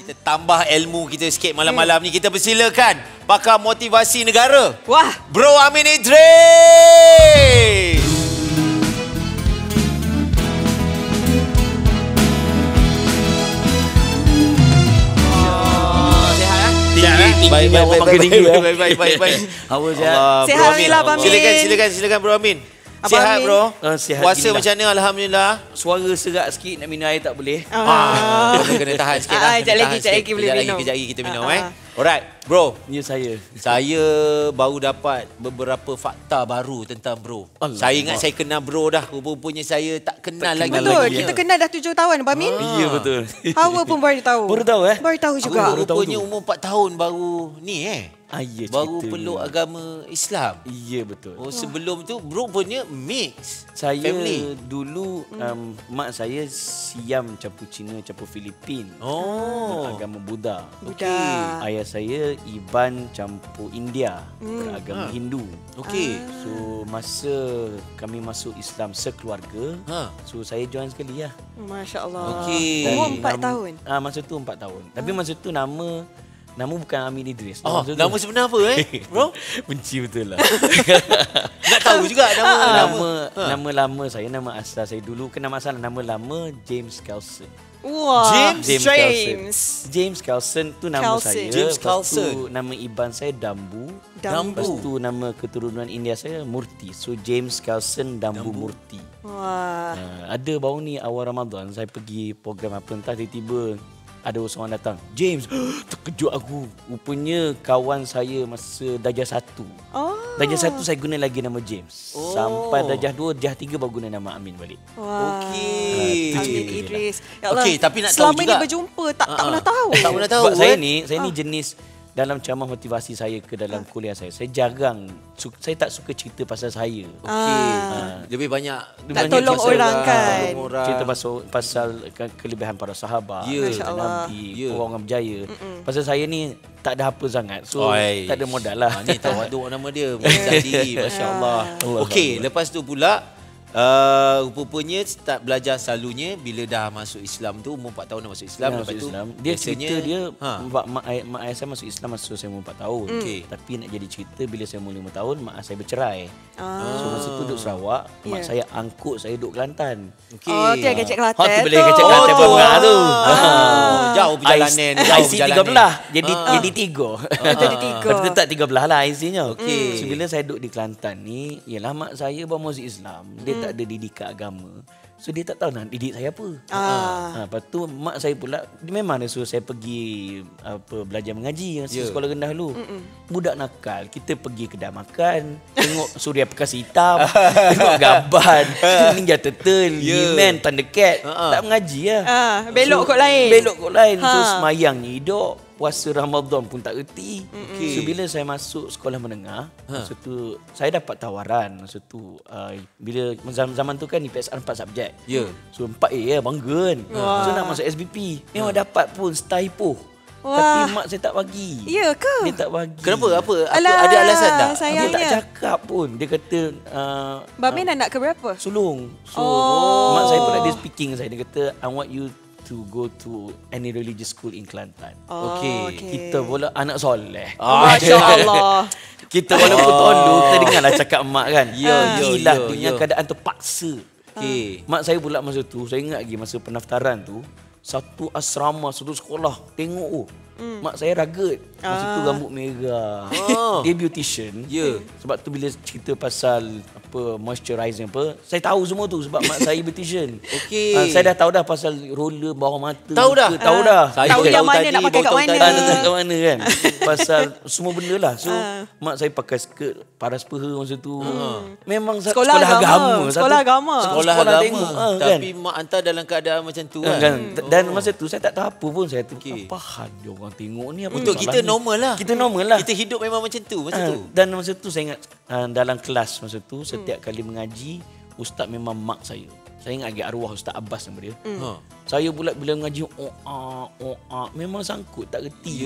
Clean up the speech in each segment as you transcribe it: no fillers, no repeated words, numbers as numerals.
Kita tambah ilmu kita sikit malam-malam ni. Kita persilakan pakar motivasi negara. Wah, Bro Amin Idris. Tinggi Baik. Awal sihat. Sihat Alhamdulillah, Abang Amin. Silakan Bro Amin. Abang Sihat Amin. bro. Sihat. Puasa macam mana alhamdulillah. Suara serak sikit, nak minum air tak boleh. Kena tahan sikit lah. Sekejap lagi boleh minum. Kejap lagi kita minum Alright, bro. Ya saya. Saya baru dapat beberapa fakta baru tentang bro. Allah. Saya ingat saya kenal bro dah. Rupa-rupanya saya tak kenal lagi. Betul, kita kenal dah 7 tahun, Abang Amin. Ya betul. Hawa pun baru tahu. Baru tahu Baru tahu juga. Rupanya umur 4 tahun baru ni Ya, baru cerita peluk ni. agama Islam. Ya betul. Oh, sebelum tu bro punya mix Saya family. dulu mak saya Siam campur Cina campur Filipin. Oh. Agama Buddha. Buddha. Ayah saya Iban campur India beragama Hindu. Okey. So masa kami masuk Islam sekeluarga, so saya join sekali lah. Masya Allah. Okey. Umur 4 tahun. Masa tu 4 tahun. Tapi masa tu nama bukan Amin Idris. Nama sebenar apa bro? Benci betul lah. Nak tahu juga Nama lama saya, nama asal saya dulu kena masalah nama lama James Carlson. Wah, James Carlson tu nama Carlson. saya. James Lepas tu Carlson. nama iban saya Dambu. Dambu. Lepas tu nama keturunan India saya Murti. So James Carlson Dambu Murti. Wah. Ada baru ni awal Ramadan saya pergi program apa entah tiba-tiba ada seorang datang. James, terkejut aku. Rupanya kawan saya masa darjah 1. Oh. Darjah 1 saya guna lagi nama James. Sampai darjah 2, darjah 3 baru guna nama Amin balik. Wah. Okey. Amin Idris. Ya Allah. Okey, tapi nak tahu selama juga. ni berjumpa tak pernah tahu. Tak pernah tahu. Sebab saya ni jenis dalam ceramah motivasi saya ke dalam kuliah saya jarang, saya tak suka cerita pasal saya. Okey. Lebih banyak Nak tolong orang kan. Cerita pasal kelebihan para sahabat, Nabi, orang berjaya. Pasal saya ni tak ada apa sangat. So tak ada modal lah. Ni tawaduk nama dia. Mengingat diri. Masya-Allah. Okey, lepas tu pula rupanya start belajar selalunya bila dah masuk Islam tu umur 4 tahun dah masuk Islam. Lepas tu dia cerita dia mak ayah saya masuk Islam masa saya umur 4 tahun. Tapi nak jadi cerita bila saya umur 5 tahun mak saya bercerai. So masa tu duduk Sarawak, mak saya angkut saya duduk Kelantan. Oh, tu yang kecek Kelantan. Tu boleh kecek Kelantan Bunga tu. Jauh perjalanan. IC 13 jadi 3. Jadi 3. Tapi tetap 13 lah IC-nya. So bila saya duduk di Kelantan ni, yalah mak saya baru masuk Islam. Dia tak ada didikan agama. So dia tak tahu nak didik saya apa. Lepas tu mak saya pula dia memang dia suruh saya pergi belajar mengaji masa sekolah rendah dulu. Budak nakal, kita pergi kedai makan, tengok Suria Perkasa Hitam, tengok Gaban, Ninja Turtle, He-Man, Thundercat, tak mengaji lah. Belok kot lain. Belok kot lain. So semayang ni hidup. Puasa Ramadan pun tak erti. So bila saya masuk sekolah menengah, masa tu saya dapat tawaran masa tu bila zaman tu kan IPSR 4 subjek. So 4A bangga kan. So nak masuk SBP. Memang dapat pun star Ipoh. Tapi mak saya tak bagi. Ya ke? Dia tak bagi. Kenapa? Apa ada alasan tak? Sayangnya. Dia tak cakap pun. Dia kata Bamin anak ke berapa? sulung. So mak saya pula dia speaking saya. Dia kata I want you to go to any religious school in Kelantan. Okey. Kita pula anak soleh. Masya-Allah. Kita walaupun tolong, kita dengarlah cakap mak kan. Ya. Dunia keadaan terpaksa. Mak saya pula masa tu, saya ingat lagi masa pendaftaran tu, satu asrama, satu sekolah. Tengok mak saya rugged. Masa tu rambut merah. Dia beautician. Sebab tu bila cerita pasal moisturizing saya tahu semua tu sebab mak saya beautician. Saya dah tahu dah pasal roller bawah mata. Tahu dah. Tahu yang mana nak pakai kat mana. Kat mana kan. Pasal semua benda lah. So mak saya pakai skirt paras peha masa tu. Memang sekolah agama. Sekolah agama. Tapi mak hantar dalam keadaan macam tu kan. Dan masa tu saya tak tahu apa pun. Saya tu apa hal dia orang tengok ni apa. Untuk kita normal lah. Kita normal lah. Kita hidup memang macam tu masa tu. Dan masa tu saya ingat dalam kelas masa tu setiap kali mengaji ustaz memang mak saya. Saya ingat lagi arwah Ustaz Abbas nama dia. Ha. Saya pula bila mengaji memang sangkut tak reti.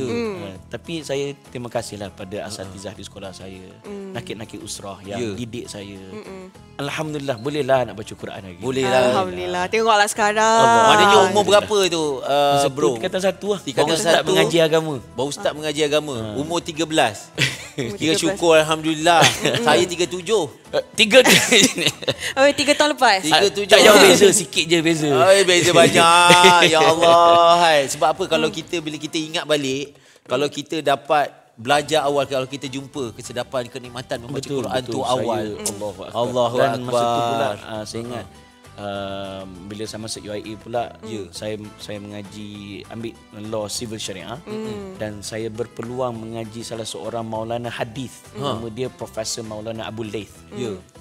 Tapi saya terima kasihlah pada asatizah di sekolah saya. Nakit-nakit usrah yang didik saya. Alhamdulillah bolehlah nak baca Quran lagi. Bolehlah. Alhamdulillah. Tengoklah sekarang. Maknanya umur berapa tu bro? Tingkatan 1 lah. Tingkatan Baru start 1. mengaji agama. Baru start mengaji agama. Umur 13. Kira syukur Alhamdulillah. Saya 37. 3 3 tahun lepas. 37. Tak jauh beza, sikit je beza. Beza banyak. Ya Allah. Hai. Sebab apa kalau bila kita ingat balik, kalau kita dapat belajar awal, kalau kita jumpa kesedapan, kenikmatan membaca Quran tu awal. Allahu Akbar. Dan masa tu pula saya ingat bila saya masuk UIA pula, saya mengaji ambil law civil syariah dan saya berpeluang mengaji salah seorang maulana hadis. Nama dia Profesor Maulana Abu Laith.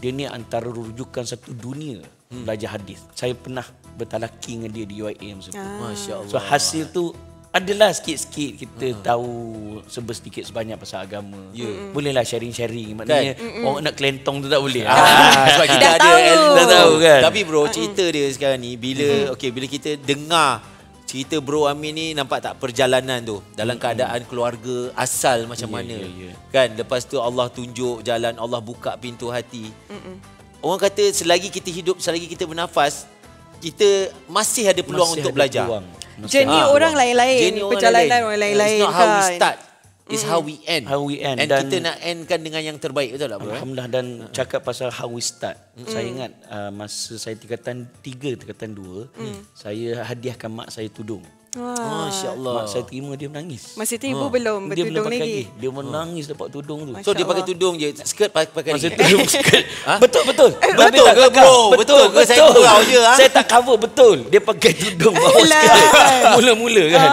Dia ni antara rujukan satu dunia belajar hadis. Saya pernah bertalaki dengan dia di UIA masa tu. Masya-Allah. So hasil tu adalah sikit-sikit kita tahu sedikit sebanyak pasal agama. Bolehlah sharing-sharing. Maknanya orang nak kelentong tu tak boleh. Sebab kita Dah ada tahu. Dah tahu kan. Tapi bro, cerita dia sekarang ni bila bila kita dengar cerita Bro Amin ni, nampak tak perjalanan tu dalam keadaan keluarga asal macam mana. Kan lepas tu Allah tunjuk jalan, Allah buka pintu hati. Orang kata selagi kita hidup, selagi kita bernafas, kita masih ada peluang untuk belajar. Journey orang lain-lain, perjalanan orang lain-lain. It's not how we kan. start, it's how we end. How we end. And Dan kita nak endkan dengan yang terbaik, betul tak bro? Alhamdulillah. Dan cakap pasal how we start, saya ingat masa saya tingkatan 3, tingkatan 2, saya hadiahkan mak saya tudung. Masya-Allah. Mak saya terima, dia menangis. Masa tu ibu belum Dia belum bertudung pakai lagi. Dia menangis dapat tudung tu. So dia pakai tudung je, skirt pakai Masa ni. tudung skirt. Betul. Betul ke bro? Betul ke saya kurang je? Saya tak cover betul. Dia pakai tudung bawah Alah. skirt. Mula-mula kan.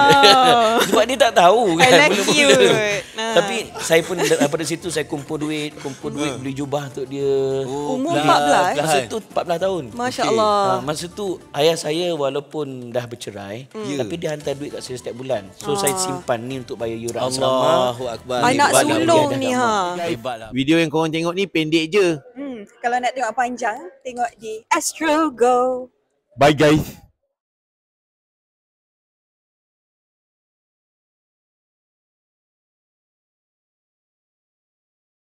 Sebab dia tak tahu kan. I like Mula-mula. cute. Tapi saya pun daripada situ saya kumpul duit beli jubah untuk dia. Umur 14? Masa tu 14 tahun. Masya Allah. Masa tu ayah saya walaupun dah bercerai, tapi dia hantar duit kat saya setiap bulan. So saya simpan ni untuk bayar yuran asrama. Allahu Akbar. Anak Hebatlah sulung dia ni dah Hebatlah. Video yang korang tengok ni pendek je. Kalau nak tengok panjang, tengok di Astro Go. Bye guys.